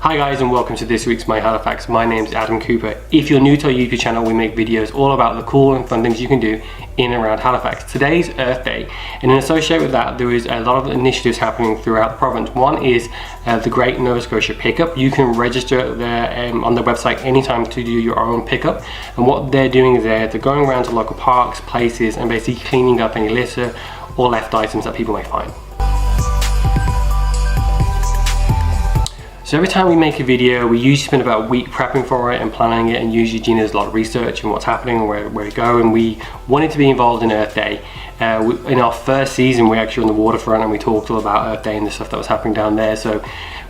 Hi guys, and welcome to this week's My Halifax. My name is Adam Cooper. If you're new to our YouTube channel, we make videos all about the cool and fun things you can do in and around Halifax. Today's Earth Day, and in association with that, there is a lot of initiatives happening throughout the province. One is the Great Nova Scotia Pick-Me-UP. You can register there on the website anytime to do your own pickup. And what they're doing is they're going around to local parks, places, and basically cleaning up any litter or left items that people may find. So every time we make a video, we usually spend about a week prepping for it and planning it, and usually Gina does a lot of research and what's happening and where to go, and we wanted to be involved in Earth Day. In our first season, we actually were on the waterfront and we talked all about Earth Day and the stuff that was happening down there, so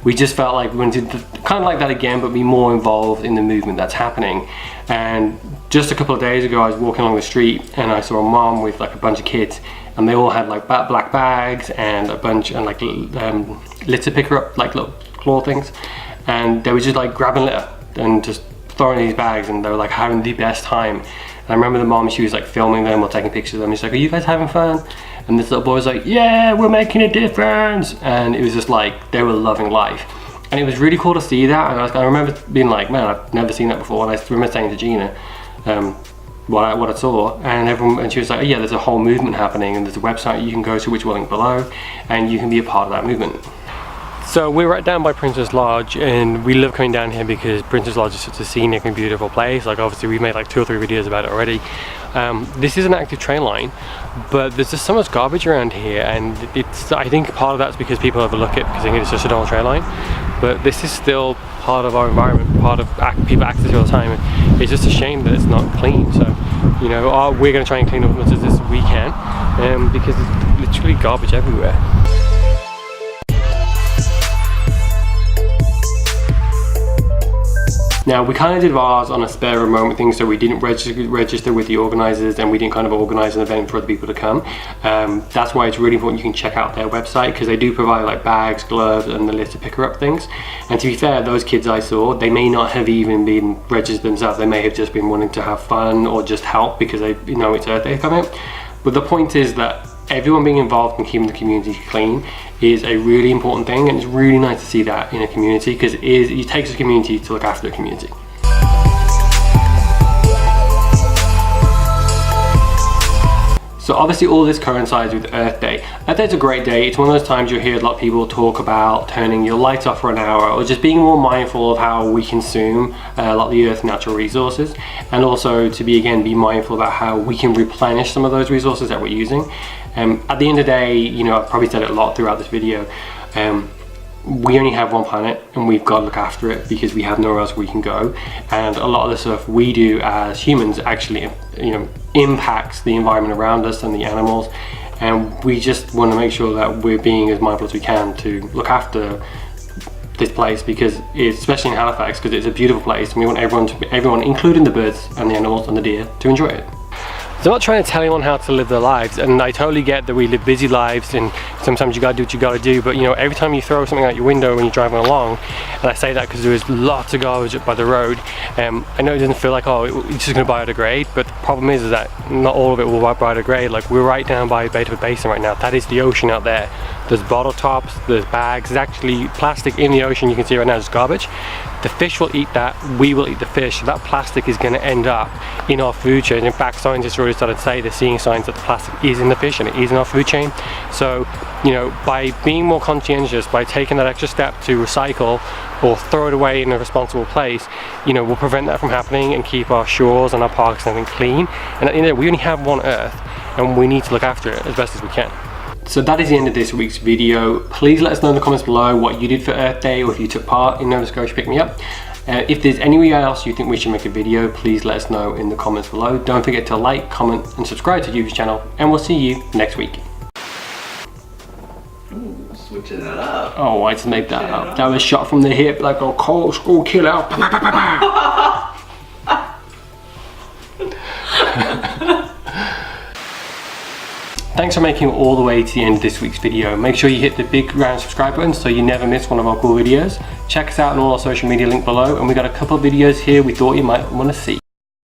we just felt like we wanted to kind of like that again, but be more involved in the movement that's happening. And just a couple of days ago, I was walking along the street and I saw a mom with like a bunch of kids, and they all had like black bags and a bunch and like litter picker up, like little claw things, and they were just like grabbing litter and just throwing these bags, and they were like having the best time. And I remember the mom, she was like filming them or taking pictures of them. She's like, "Are you guys having fun?" And this little boy was like, "Yeah, we're making a difference." And it was just like they were loving life, and it was really cool to see that. And I remember being like, "Man, I've never seen that before." And I remember saying to Gina what I saw, and she was like, "Oh, yeah, there's a whole movement happening, and there's a website you can go to, which we'll link below, and you can be a part of that movement." So we're right down by Princess Lodge, and we love coming down here because Princess Lodge is such a scenic and beautiful place. Like obviously we've made like 2 or 3 videos about it already. This is an active train line, but there's just so much garbage around here, and I think part of that's because people overlook it because they think it's just a normal train line. But this is still part of our environment, part of people access it all the time. It's just a shame that it's not clean. So, you know, we're going to try and clean up as much as we can, because there's literally garbage everywhere. Now, we kind of did ours on a spare of a moment thing, so we didn't register with the organisers, and we didn't kind of organise an event for other people to come. That's why it's really important you can check out their website, because they do provide like bags, gloves, and the litter picker up things. And to be fair, those kids I saw, they may not have even been registered themselves. They may have just been wanting to have fun or just help because they know it's Earth Day coming. But the point is that everyone being involved in keeping the community clean is a really important thing, and it's really nice to see that in a community, because it takes a community to look after a community. So obviously all this coincides with Earth Day. Earth Day is a great day. It's one of those times you'll hear a lot of people talk about turning your lights off for an hour, or just being more mindful of how we consume a lot of the Earth's natural resources, and also to be mindful about how we can replenish some of those resources that we're using. At the end of the day, I've probably said it a lot throughout this video, we only have one planet, and we've got to look after it because we have nowhere else we can go. And a lot of the stuff we do as humans actually impacts the environment around us and the animals, and we just want to make sure that we're being as mindful as we can to look after this place, because especially in Halifax, because it's a beautiful place, and we want everyone, including the birds and the animals and the deer, to enjoy it. So I'm not trying to tell anyone how to live their lives, and I totally get that we live busy lives and sometimes you gotta do what you gotta do, but every time you throw something out your window when you're driving along, and I say that because there is lots of garbage by the road, I know it doesn't feel like, oh, it's just gonna biodegrade, but the problem is that not all of it will biodegrade. Like, we're right down by Bedford Basin right now. That is the ocean out there. There's bottle tops, there's bags, there's actually plastic in the ocean. You can see right now there's garbage. The fish will eat that, we will eat the fish, so that plastic is going to end up in our food chain. In fact, scientists already started to say they're seeing signs that the plastic is in the fish and it is in our food chain. So, by being more conscientious, by taking that extra step to recycle or throw it away in a responsible place, we'll prevent that from happening and keep our shores and our parks and everything clean. And at the end of the day, we only have one Earth, and we need to look after it as best as we can. So that is the end of this week's video. Please let us know in the comments below what you did for Earth Day, or if you took part in Nova Scotia Pick-Me-UP. If there's anywhere else you think we should make a video, please let us know in the comments below. Don't forget to like, comment, and subscribe to the YouTube channel, and we'll see you next week. Ooh, switching that up. Oh, I just made that up. That was shot from the hip like a cold school killer. Thanks for making it all the way to the end of this week's video. Make sure you hit the big round subscribe button so you never miss one of our cool videos. Check us out on all our social media link below, and we got a couple of videos here we thought you might want to see.